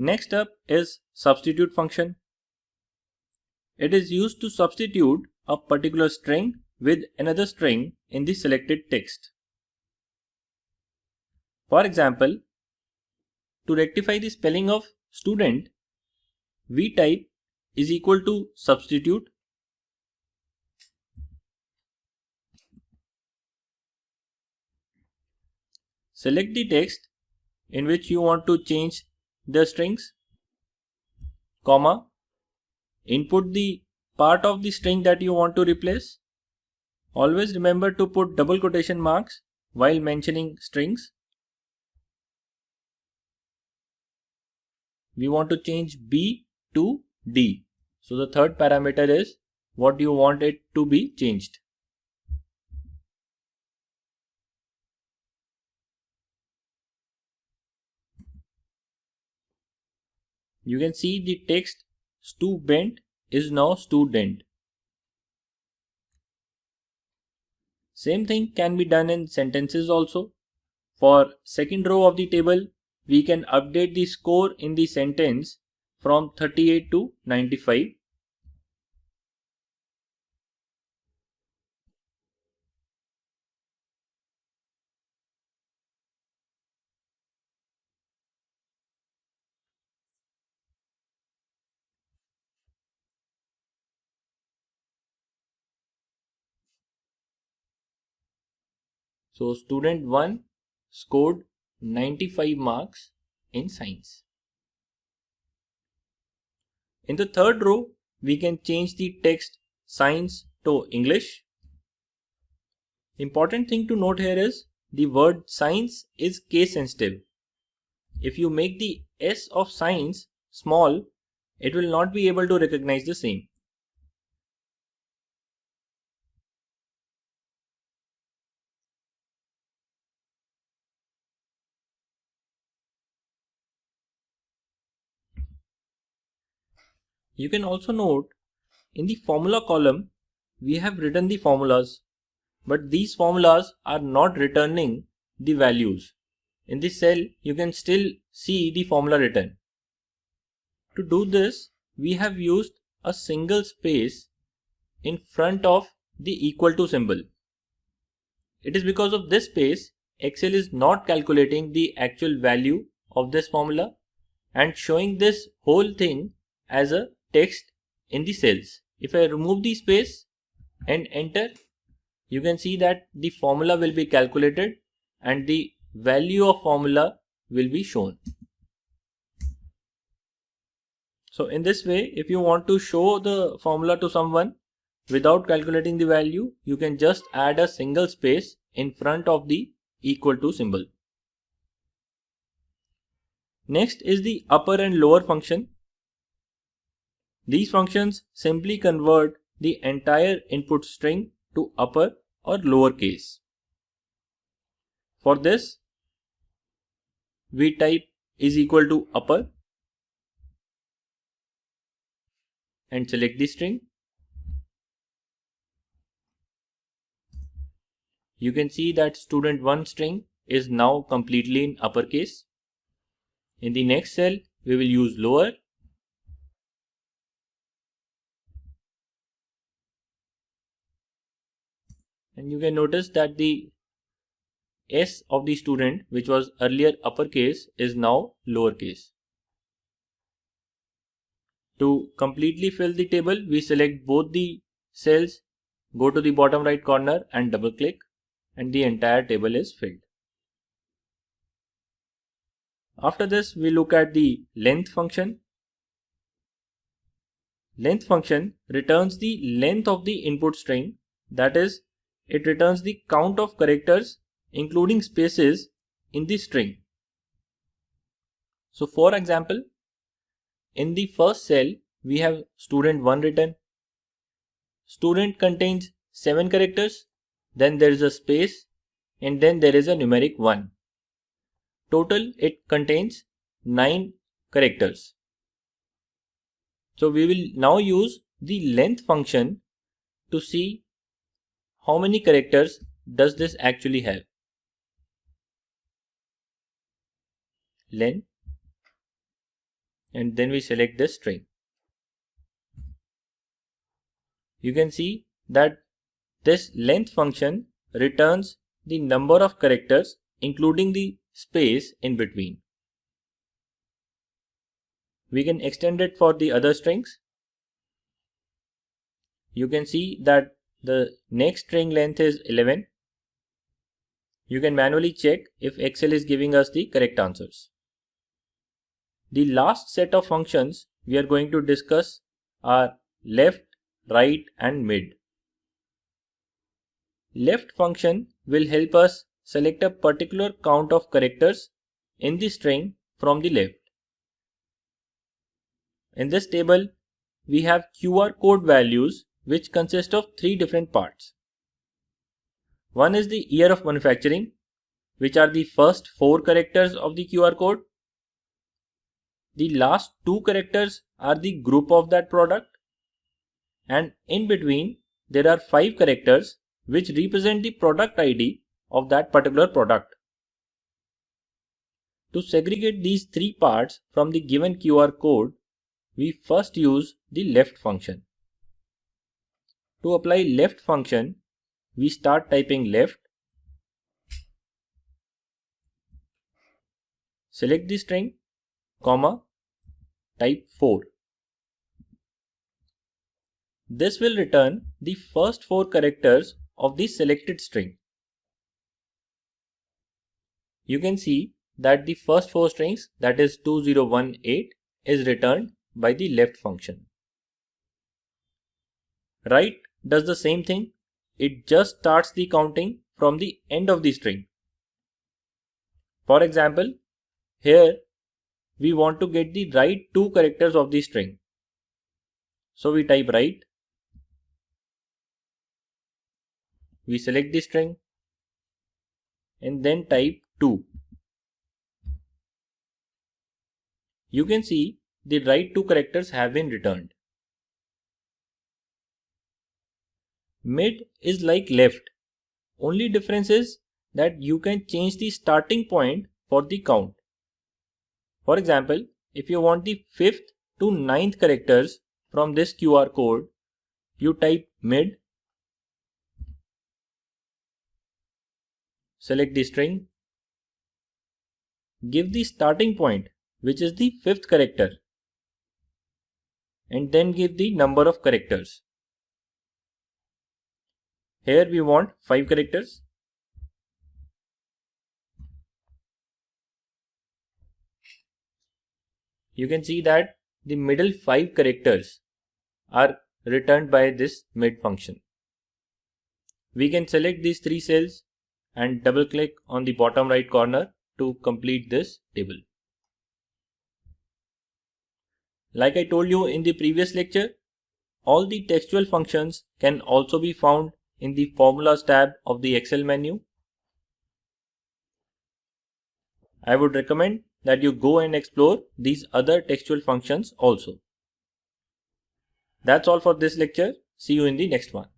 Next up is substitute function. It is used to substitute a particular string with another string in the selected text. For example, to rectify the spelling of student, we type is equal to substitute select the text in which you want to change the strings, comma, input the part of the string that you want to replace. Always remember to put double quotation marks while mentioning strings. We want to change B to D. So the third parameter is what you want it to be changed. You can see the text 𝗏𝗏 is now student. Same thing can be done in sentences also. For second row of the table, we can update the score in the sentence from 38 to 95. So student 1 scored 95 marks in science. In the third row, we can change the text science to English. Important thing to note here is the word science is case sensitive. If you make the S of science small, it will not be able to recognize the same. You can also note in the formula column, we have written the formulas, but these formulas are not returning the values. In this cell, you can still see the formula written. To do this, we have used a single space in front of the equal to symbol. It is because of this space, Excel is not calculating the actual value of this formula and showing this whole thing as a text in the cells. If I remove the space and enter, you can see that the formula will be calculated and the value of formula will be shown. So in this way, if you want to show the formula to someone without calculating the value, you can just add a single space in front of the equal to symbol. Next is the upper and lower function. These functions simply convert the entire input string to upper or lower case. For this, we type is equal to upper and select the string. You can see that student 1 string is now completely in uppercase. In the next cell, we will use lower. And you can notice that the S of the student, which was earlier uppercase, is now lowercase. To completely fill the table, we select both the cells, go to the bottom right corner and double click, and the entire table is filled. After this, we look at the length function. Length function returns the length of the input string, that is, it returns the count of characters including spaces in the string. So for example, in the first cell, we have student 1 written. Student contains 7 characters, then there is a space, and then there is a numeric 1. Total, it contains 9 characters. So we will now use the length function to see how many characters does this actually have. Len and then we select this string. You can see that this length function returns the number of characters including the space in between. We can extend it for the other strings. You can see that the next string length is 11. You can manually check if Excel is giving us the correct answers. The last set of functions we are going to discuss are left, right and mid. Left function will help us select a particular count of characters in the string from the left. In this table, we have QR code values which consist of three different parts. One is the year of manufacturing, which are the first 4 characters of the QR code. The last 2 characters are the group of that product, and in between there are 5 characters which represent the product ID of that particular product. To segregate these 3 parts from the given QR code, we first use the left function. To apply left function, we start typing left, select the string, comma, type 4. This will return the first 4 characters of the selected string. You can see that the first 4 strings, that is 2018, is returned by the left function. Right does the same thing. It just starts the counting from the end of the string. For example, here we want to get the right 2 characters of the string. So we type right, we select the string and then type 2. You can see the right 2 characters have been returned. Mid is like left. Only difference is that you can change the starting point for the count. For example, if you want the 5th to 9th characters from this QR code, you type mid, select the string, give the starting point, which is the 5th character, and then give the number of characters. Here we want 5 characters. You can see that the middle 5 characters are returned by this mid function. We can select these 3 cells and double click on the bottom right corner to complete this table. Like I told you in the previous lecture, all the textual functions can also be found in the Formulas tab of the Excel menu. I would recommend that you go and explore these other textual functions also. That's all for this lecture. See you in the next one.